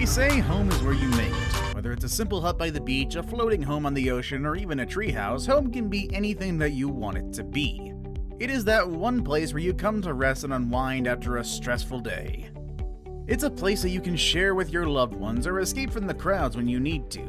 say home is where you make it. Whether it's a simple hut by the beach, a floating home on the ocean, or even a treehouse, home can be anything that you want it to be. It is that one place where you come to rest and unwind after a stressful day. It's a place that you can share with your loved ones or escape from the crowds when you need to.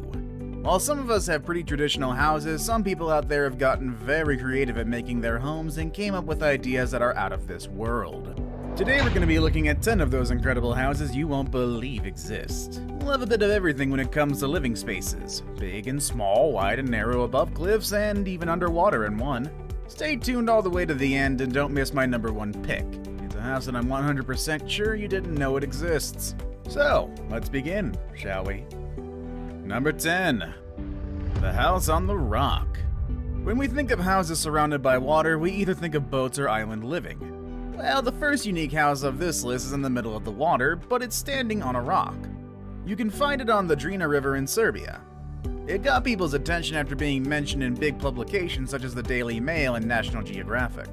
While some of us have pretty traditional houses, some people out there have gotten very creative at making their homes and came up with ideas that are out of this world. Today we're going to be looking at 10 of those incredible houses you won't believe exist. We'll have a bit of everything when it comes to living spaces. Big and small, wide and narrow above cliffs, and even underwater in one. Stay tuned all the way to the end and don't miss my number one pick. It's a house that I'm 100% sure you didn't know it exists. So, let's begin, shall we? Number 10. The House on the Rock. When we think of houses surrounded by water, we either think of boats or island living. Well, the first unique house of this list is in the middle of the water, but it's standing on a rock. You can find it on the Drina River in Serbia. It got people's attention after being mentioned in big publications such as the Daily Mail and National Geographic.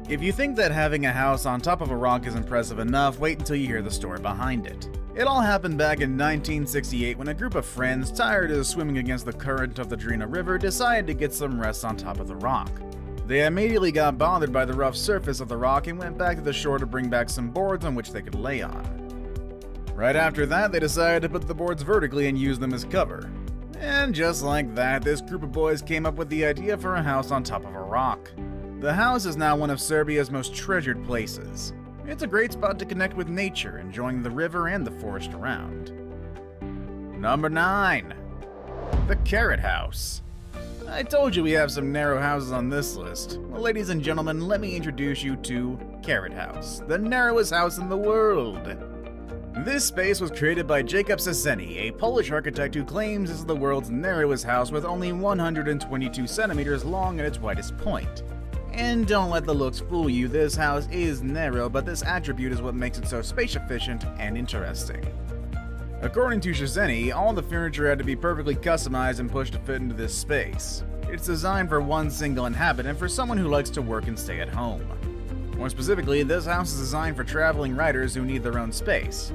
If you think that having a house on top of a rock is impressive enough, wait until you hear the story behind it. It all happened back in 1968 when a group of friends, tired of swimming against the current of the Drina River, decided to get some rest on top of the rock. They immediately got bothered by the rough surface of the rock and went back to the shore to bring back some boards on which they could lay on. Right after that, they decided to put the boards vertically and use them as cover. And just like that, this group of boys came up with the idea for a house on top of a rock. The house is now one of Serbia's most treasured places. It's a great spot to connect with nature, enjoying the river and the forest around. Number 9. The Carrot House. I told you we have some narrow houses on this list. Well, ladies and gentlemen, let me introduce you to Carrot House, the narrowest house in the world. This space was created by Jacob Seseni, a Polish architect who claims this is the world's narrowest house with only 122 centimeters long at its widest point. And don't let the looks fool you, this house is narrow, but this attribute is what makes it so space-efficient and interesting. According to Shazeni, all the furniture had to be perfectly customized and pushed to fit into this space. It's designed for one single inhabitant, for someone who likes to work and stay at home. More specifically, this house is designed for traveling writers who need their own space.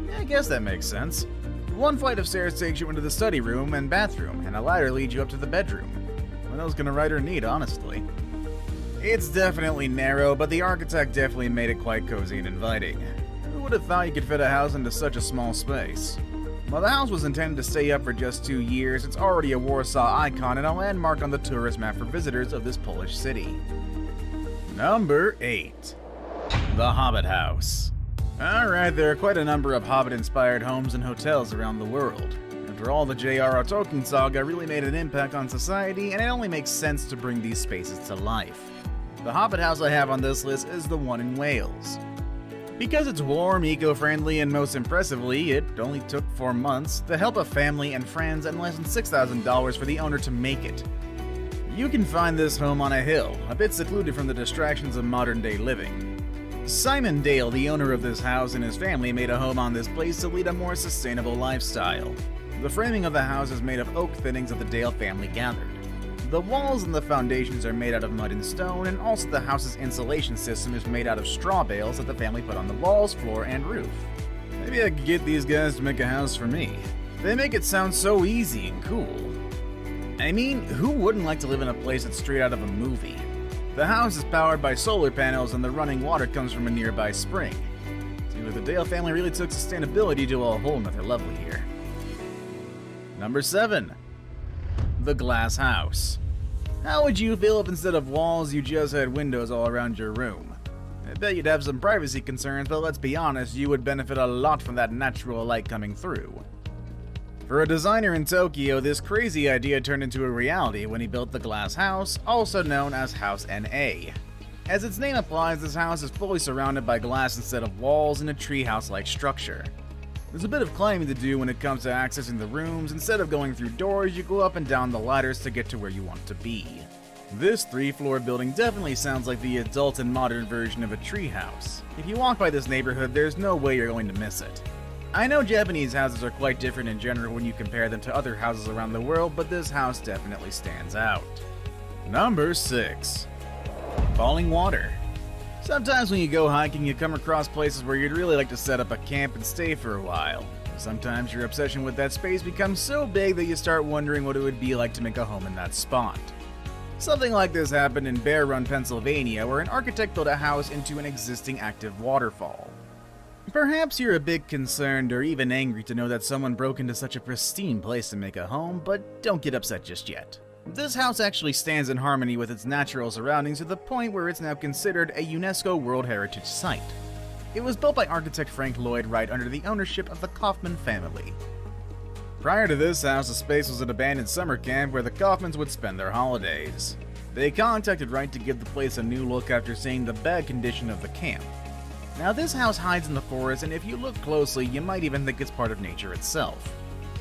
Yeah, I guess that makes sense. One flight of stairs takes you into the study room and bathroom, and a ladder leads you up to the bedroom. What else can a writer need, honestly? It's definitely narrow, but the architect definitely made it quite cozy and inviting. Who would have thought you could fit a house into such a small space? While the house was intended to stay up for just 2 years, it's already a Warsaw icon and a landmark on the tourist map for visitors of this Polish city. Number 8. The Hobbit House. Alright, there are quite a number of Hobbit-inspired homes and hotels around the world. After all, the J.R.R. Tolkien saga really made an impact on society, and it only makes sense to bring these spaces to life. The Hobbit house I have on this list is the one in Wales. Because it's warm, eco-friendly, and most impressively, it only took 4 months, the help of family and friends, and less than $6,000 for the owner to make it. You can find this home on a hill, a bit secluded from the distractions of modern-day living. Simon Dale, the owner of this house, and his family made a home on this place to lead a more sustainable lifestyle. The framing of the house is made of oak thinnings that the Dale family gathered. The walls and the foundations are made out of mud and stone, and also the house's insulation system is made out of straw bales that the family put on the walls, floor, and roof. Maybe I could get these guys to make a house for me. They make it sound so easy and cool. I mean, who wouldn't like to live in a place that's straight out of a movie? The house is powered by solar panels and the running water comes from a nearby spring. Seems like the Dale family really took sustainability to a whole nother level here. Number 7. The Glass House. How would you feel if instead of walls you just had windows all around your room? I bet you'd have some privacy concerns, but let's be honest, you would benefit a lot from that natural light coming through. For a designer in Tokyo, this crazy idea turned into a reality when he built the Glass House, also known as House NA. As its name implies, this house is fully surrounded by glass instead of walls in a treehouse-like structure. There's a bit of climbing to do when it comes to accessing the rooms. Instead of going through doors, you go up and down the ladders to get to where you want to be. This 3-floor building definitely sounds like the adult and modern version of a treehouse. If you walk by this neighborhood, there's no way you're going to miss it. I know Japanese houses are quite different in general when you compare them to other houses around the world, but this house definitely stands out. Number 6. Falling water. Sometimes when you go hiking, you come across places where you'd really like to set up a camp and stay for a while. Sometimes your obsession with that space becomes so big that you start wondering what it would be like to make a home in that spot. Something like this happened in Bear Run, Pennsylvania, where an architect built a house into an existing active waterfall. Perhaps you're a bit concerned or even angry to know that someone broke into such a pristine place to make a home, but don't get upset just yet. This house actually stands in harmony with its natural surroundings to the point where it's now considered a UNESCO World Heritage Site. It was built by architect Frank Lloyd Wright under the ownership of the Kaufman family. Prior to this house, the space was an abandoned summer camp where the Kaufmans would spend their holidays. They contacted Wright to give the place a new look after seeing the bad condition of the camp. Now this house hides in the forest, and if you look closely, you might even think it's part of nature itself.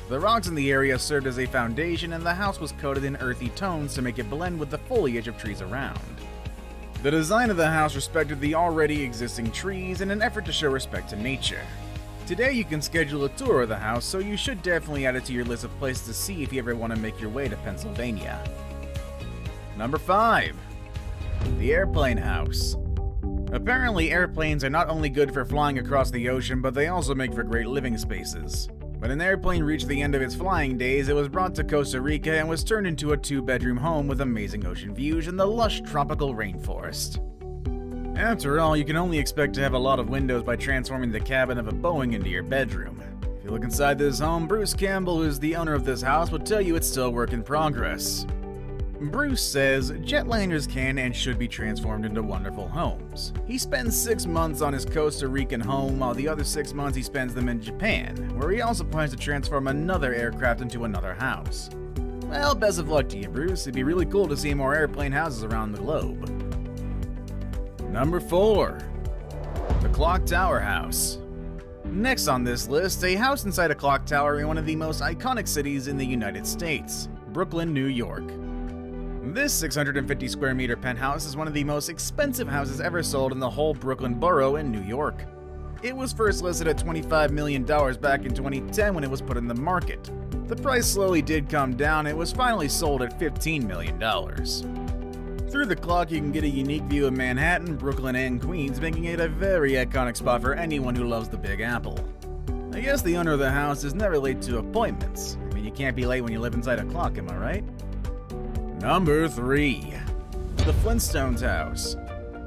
The rocks in the area served as a foundation, and the house was coated in earthy tones to make it blend with the foliage of trees around. The design of the house respected the already existing trees in an effort to show respect to nature. Today you can schedule a tour of the house, so you should definitely add it to your list of places to see if you ever want to make your way to Pennsylvania. Number 5. The Airplane House. Apparently airplanes are not only good for flying across the ocean, but they also make for great living spaces. When an airplane reached the end of its flying days, it was brought to Costa Rica and was turned into a 2-bedroom home with amazing ocean views and the lush tropical rainforest. After all, you can only expect to have a lot of windows by transforming the cabin of a Boeing into your bedroom. If you look inside this home, Bruce Campbell, who's the owner of this house, will tell you it's still a work in progress. Bruce says jetliners can and should be transformed into wonderful homes. He spends 6 months on his Costa Rican home, while the other 6 months he spends them in Japan, where he also plans to transform another aircraft into another house. Well, best of luck to you, Bruce. It'd be really cool to see more airplane houses around the globe. Number 4. The Clock Tower House. Next on this list, a house inside a clock tower in one of the most iconic cities in the United States, Brooklyn, New York. This 650 square meter penthouse is one of the most expensive houses ever sold in the whole Brooklyn borough in New York. It was first listed at $25 million back in 2010 when it was put in the market. The price slowly did come down and it was finally sold at $15 million. Through the clock, you can get a unique view of Manhattan, Brooklyn, and Queens, making it a very iconic spot for anyone who loves the Big Apple. I guess the owner of the house is never late to appointments. I mean, you can't be late when you live inside a clock, am I right? Number 3. The Flintstones House.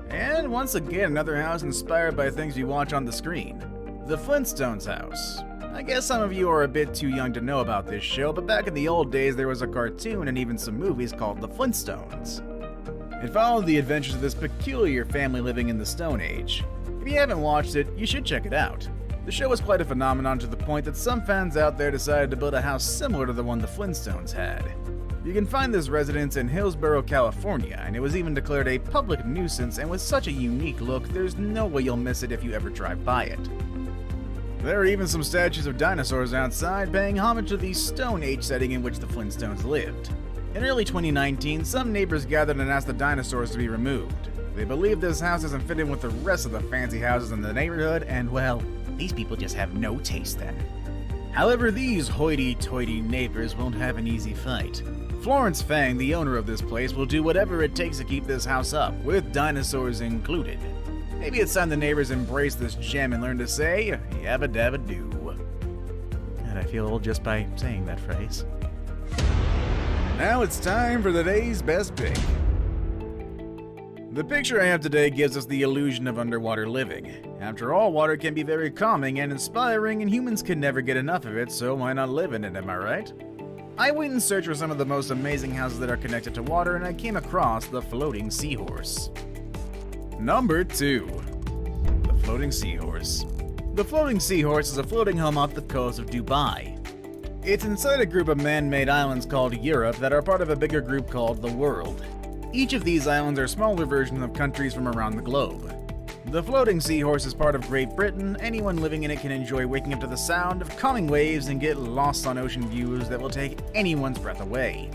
And once again, another house inspired by things we watch on the screen. The Flintstones House. I guess some of you are a bit too young to know about this show, but back in the old days there was a cartoon and even some movies called The Flintstones. It followed the adventures of this peculiar family living in the Stone Age. If you haven't watched it, you should check it out. The show was quite a phenomenon to the point that some fans out there decided to build a house similar to the one the Flintstones had. You can find this residence in Hillsborough, California, and it was even declared a public nuisance, and with such a unique look, there's no way you'll miss it if you ever drive by it. There are even some statues of dinosaurs outside, paying homage to the Stone Age setting in which the Flintstones lived. In early 2019, some neighbors gathered and asked the dinosaurs to be removed. They believe this house doesn't fit in with the rest of the fancy houses in the neighborhood, and well, these people just have no taste then. However, these hoity-toity neighbors won't have an easy fight. Florence Fang, the owner of this place, will do whatever it takes to keep this house up, with dinosaurs included. Maybe it's time the neighbors embrace this gem and learn to say, yabba dabba doo. And I feel old just by saying that phrase. Now it's time for the day's best pick. The picture I have today gives us the illusion of underwater living. After all, water can be very calming and inspiring, and humans can never get enough of it, so why not live in it, am I right? I went in search for some of the most amazing houses that are connected to water, and I came across the Floating Seahorse. Number 2. The Floating Seahorse. The Floating Seahorse is a floating home off the coast of Dubai. It's inside a group of man-made islands called Europe that are part of a bigger group called the World. Each of these islands are smaller versions of countries from around the globe. The Floating Seahorse is part of Great Britain. Anyone living in it can enjoy waking up to the sound of calming waves and get lost on ocean views that will take anyone's breath away.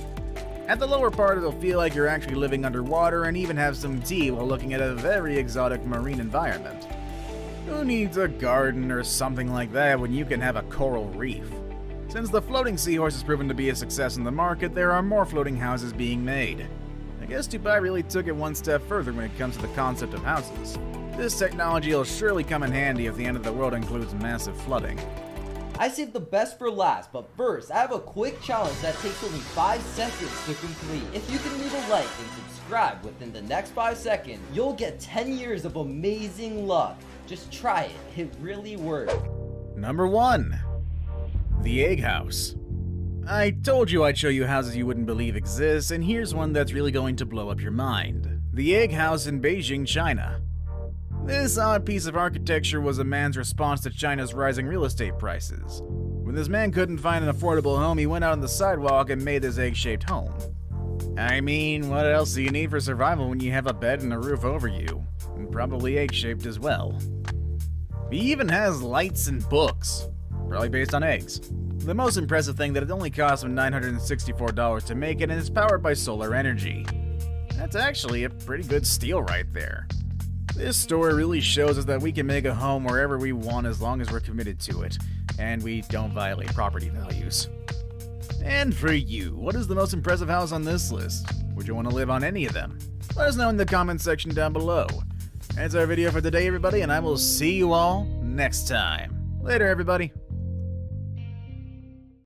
At the lower part, it'll feel like you're actually living underwater and even have some tea while looking at a very exotic marine environment. Who needs a garden or something like that when you can have a coral reef? Since the Floating Seahorse has proven to be a success in the market, there are more floating houses being made. I guess Dubai really took it one step further when it comes to the concept of houses. This technology will surely come in handy if the end of the world includes massive flooding. I saved the best for last, but first, I have a quick challenge that takes only 5 seconds to complete. If you can leave a like and subscribe within the next 5 seconds, you'll get 10 years of amazing luck. Just try it, it really works. Number 1. The Egg House. I told you I'd show you houses you wouldn't believe exist, and here's one that's really going to blow up your mind. The Egg House in Beijing, China. This odd piece of architecture was a man's response to China's rising real estate prices. When this man couldn't find an affordable home, he went out on the sidewalk and made this egg-shaped home. I mean, what else do you need for survival when you have a bed and a roof over you? And probably egg-shaped as well. He even has lights and books, probably based on eggs. The most impressive thing that it only cost him $964 to make it, and it's powered by solar energy. That's actually a pretty good steal right there. This story really shows us that we can make a home wherever we want as long as we're committed to it, and we don't violate property values. And for you, what is the most impressive house on this list? Would you want to live on any of them? Let us know in the comments section down below. That's our video for today, everybody, and I will see you all next time. Later, everybody.